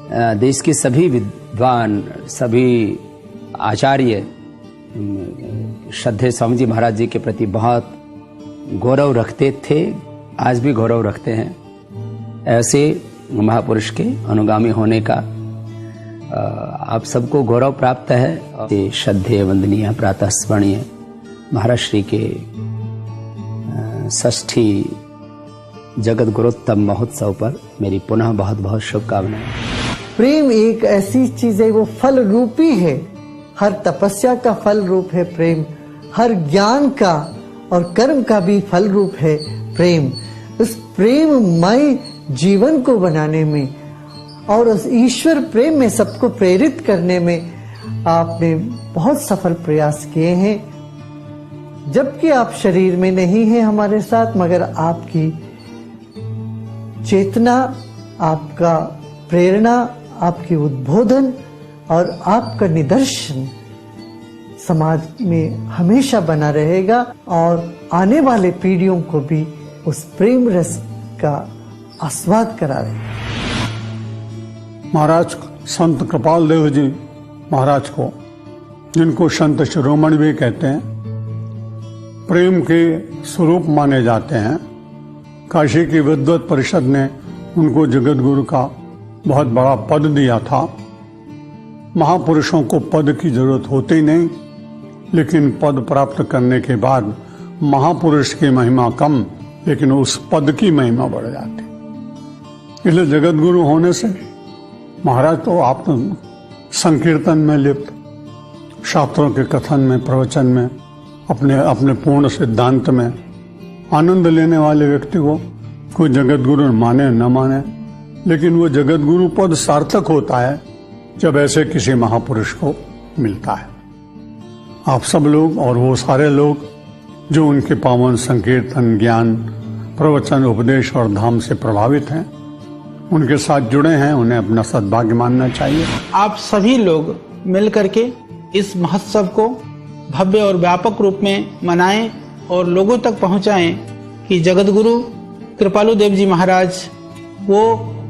देश के सभी विद्वान, सभी आचार्य श्रद्धेय स्वामी जी महाराज जी के प्रति बहुत गौरव रखते थे, आज भी गौरव रखते हैं। ऐसे महापुरुष के अनुगामी होने का आप सबको गौरव प्राप्त है। श्रद्धेय वंदनीय प्रातः स्मरणीय महाराज श्री के षष्ठी जगत गुरुत्तम महोत्सव पर मेरी पुनः बहुत बहुत शुभकामनाएं। प्रेम एक ऐसी चीज है, वो फल रूपी है। हर तपस्या का फल रूप है प्रेम, हर ज्ञान का और कर्म का भी फल रूप है प्रेम। उस प्रेममय जीवन को बनाने में और उस ईश्वर प्रेम में सबको प्रेरित करने में आपने बहुत सफल प्रयास किए हैं। जबकि आप शरीर में नहीं हैं हमारे साथ, मगर आपकी चेतना, आपका प्रेरणा, आपकी उद्बोधन और आपका निदर्शन समाज में हमेशा बना रहेगा और आने वाले पीढ़ियों को भी उस प्रेम रस का आस्वाद कराएगा। महाराज संत कृपाल देव जी महाराज को, जिनको संत शिरोमणि भी कहते हैं, प्रेम के स्वरूप माने जाते हैं। काशी की विद्वत परिषद ने उनको जगत गुरु का बहुत बड़ा पद दिया था। महापुरुषों को पद की जरूरत होती नहीं, लेकिन पद प्राप्त करने के बाद महापुरुष की महिमा कम, लेकिन उस पद की महिमा बढ़ जाती। इसलिए जगत गुरु होने से महाराज तो आप तो संकीर्तन में लिप्त, शास्त्रों के कथन में, प्रवचन में, अपने पूर्ण सिद्धांत में आनंद लेने वाले व्यक्ति को कोई जगत गुरु माने न माने, लेकिन वो जगत गुरु पद सार्थक होता है जब ऐसे किसी महापुरुष को मिलता है। आप सब लोग और वो सारे लोग जो उनके पावन संकीर्तन, ज्ञान, प्रवचन, उपदेश और धाम से प्रभावित हैं, उनके साथ जुड़े हैं, उन्हें अपना सद्भाग्य मानना चाहिए। आप सभी लोग मिलकर के इस महोत्सव को भव्य और व्यापक रूप में मनाएं और लोगों तक पहुंचाएं कि जगत गुरु कृपालु देव जी महाराज वो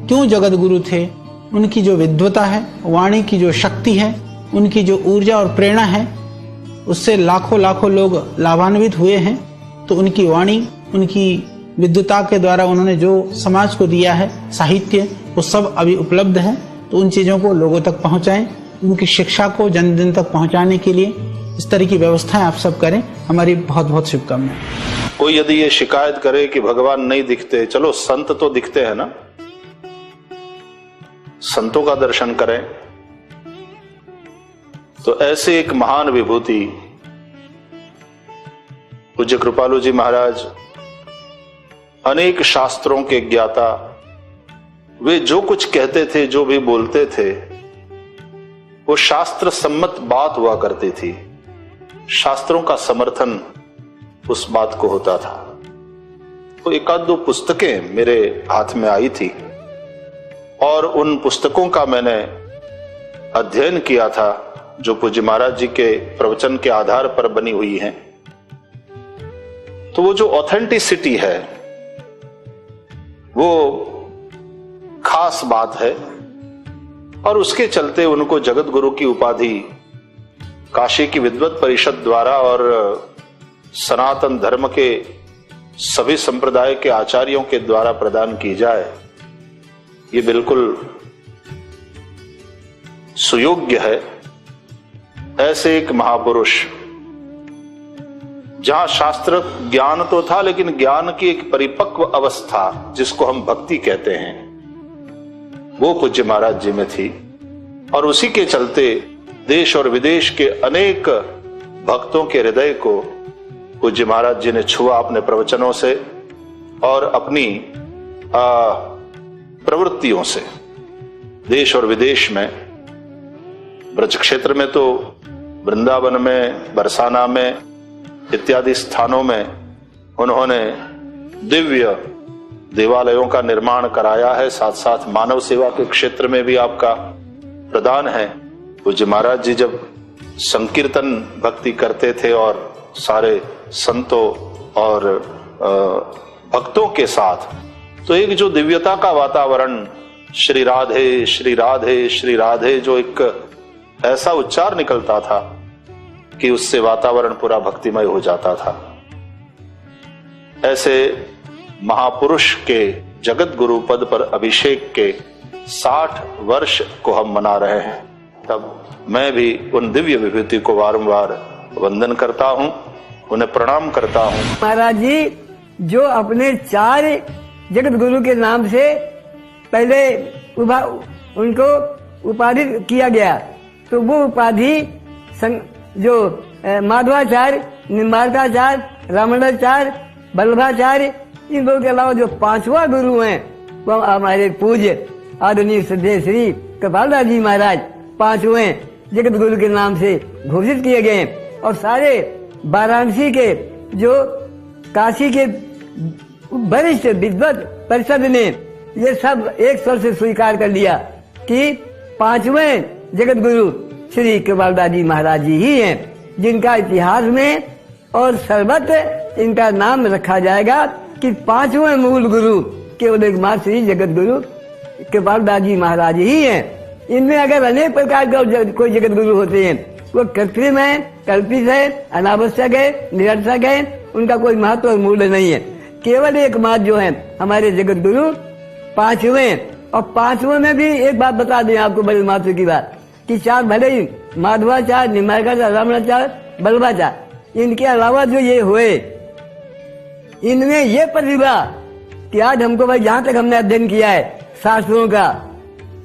क्यों जगत गुरु थे। उनकी जो विद्वता है, वाणी की जो शक्ति है, उनकी जो ऊर्जा और प्रेरणा है, उससे लाखों लाखों लोग लाभान्वित हुए हैं। तो उनकी वाणी, उनकी विद्वता के द्वारा उन्होंने जो समाज को दिया है, साहित्य, वो सब अभी उपलब्ध है। तो उन चीजों को लोगों तक पहुंचाएं। उनकी शिक्षा को जन जन तक पहुंचाने के लिए इस तरह की व्यवस्थाएं आप सब करें। हमारी बहुत बहुत शुभकामनाएं। कोई यदि ये शिकायत करे कि भगवान नहीं दिखते, चलो संत तो दिखते हैं ना, संतों का दर्शन करें। तो ऐसे एक महान विभूति पूज्य कृपालु जी महाराज, अनेक शास्त्रों के ज्ञाता, वे जो कुछ कहते थे, जो भी बोलते थे, वो शास्त्र सम्मत बात हुआ करती थी। शास्त्रों का समर्थन उस बात को होता था। तो एक आध दो पुस्तकें मेरे हाथ में आई थी और उन पुस्तकों का मैंने अध्ययन किया था, जो पूज्य महाराज जी के प्रवचन के आधार पर बनी हुई हैं। तो वो जो ऑथेंटिसिटी है, वो खास बात है और उसके चलते उनको जगत गुरु की उपाधि काशी की विद्वत परिषद द्वारा और सनातन धर्म के सभी संप्रदाय के आचार्यों के द्वारा प्रदान की जाए, ये बिल्कुल सुयोग्य है। ऐसे एक महापुरुष, जहां शास्त्र ज्ञान तो था, लेकिन ज्ञान की एक परिपक्व अवस्था जिसको हम भक्ति कहते हैं, वो पूज्य महाराज जी में थी। और उसी के चलते देश और विदेश के अनेक भक्तों के हृदय को पूज्य महाराज जी ने छुआ अपने प्रवचनों से और अपनी प्रवृत्तियों से। देश और विदेश में, ब्रज क्षेत्र में तो वृंदावन में, बरसाना में इत्यादि स्थानों में उन्होंने दिव्य देवालयों का निर्माण कराया है। साथ साथ मानव सेवा के क्षेत्र में भी आपका प्रदान है। पूज्य महाराज जी जब संकीर्तन भक्ति करते थे और सारे संतों और भक्तों के साथ, तो एक जो दिव्यता का वातावरण श्री राधे श्री राधे श्री राधे जो एक ऐसा उच्चार निकलता था कि उससे वातावरण पूरा भक्तिमय हो जाता था। ऐसे महापुरुष के जगत गुरु पद पर अभिषेक के 60 वर्ष को हम मना रहे हैं। तब मैं भी उन दिव्य विभूति को बारंबार वंदन करता हूं, उन्हें प्रणाम करता हूं। महाराज जी जो अपने 4 जगत गुरु के नाम से पहले उनको उपाधि किया गया, तो वो उपाधि जो माधवाचार्य, निम्बार्काचार्य, रामानुजाचार्य, वल्लभाचार्य, इन लोगों के अलावा जो 5वां गुरु हैं वो हमारे पूज्य आदरणीय श्रद्धेय श्री कृपालदास जी महाराज 5वें जगत गुरु के नाम से घोषित किए गए। और सारे वाराणसी के जो काशी के वरिष्ठ विद्वत परिषद ने ये सब एक स्वर से स्वीकार कर लिया कि 5वें जगत गुरु श्री कृपालदास जी महाराज जी ही हैं, जिनका इतिहास में और सर्वत्र इनका नाम रखा जाएगा कि 5वें मूल गुरु केवल एकमात्र श्री जगत गुरु कृपालदास जी महाराज ही हैं। इनमें अगर अनेक प्रकार का कोई जगत गुरु होते हैं, वो कृत्रिम है, कल्पित है, अनावश्यक है, निरर्थक है, उनका कोई महत्व और मूल्य नहीं है। केवल एकमात्र जो है हमारे जगत गुरु 5वें, और 5वें में भी एक बात बता दें आपको बड़े महत्व की बात कि 4 भले ही माधवाचार्य, निम्बार्काचार्य, रामानुजाचार्य, वल्लभाचार्य, इनके अलावा जो ये हुए, इनमें ये प्रतिभा कि आज हमको भाई जहाँ तक हमने अध्ययन किया है शास्त्रों का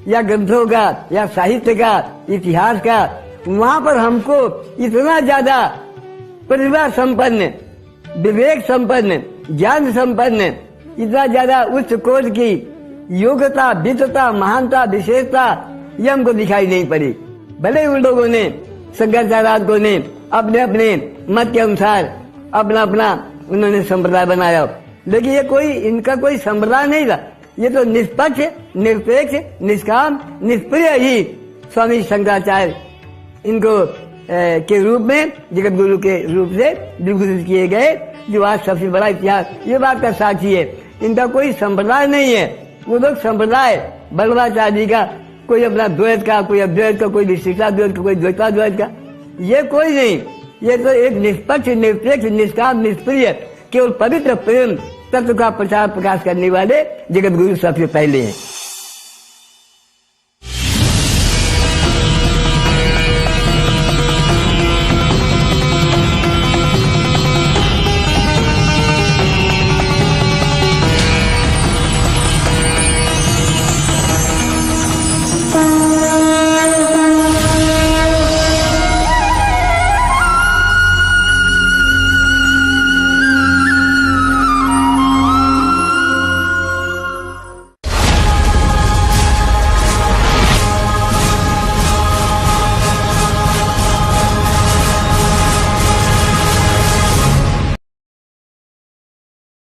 या ग्रंथों का या साहित्य का, इतिहास का, वहाँ पर हमको इतना ज्यादा प्रतिभा संपन्न, विवेक संपन्न, ज्ञान संपन्न, इतना ज्यादा उच्च कोटि की योग्यता, विद्वता, महानता, विशेषता ये हमको दिखाई नहीं पड़ी। भले उन लोगों ने शंकराचार्य ने अपने अपने मत के अनुसार अपना अपना उन्होंने संप्रदाय बनाया, लेकिन ये कोई इनका कोई संप्रदाय नहीं था। ये तो निष्पक्ष, निरपेक्ष, निष्काम, निष्प्रिय ही स्वामी शंकराचार्य इनको के रूप में, जगत गुरु के रूप से विभूषित किए गए, जो आज सबसे बड़ा इतिहास ये बात का साक्षी है। इनका कोई संप्रदाय नहीं है। वो लोग संप्रदाय वल्लभाचार्य जी का, कोई अपना द्वैत का, कोई अद्वैत का, कोई विशिष्टा द्वैत का, कोई द्वैता द्वैत का, ये कोई नहीं। ये तो एक निष्पक्ष, निरपेक्ष, निष्काम, निष्प्रिय, केवल पवित्र प्रेम तत्व का प्रचार प्रकाश करने वाले जगत गुरु सबसे पहले हैं।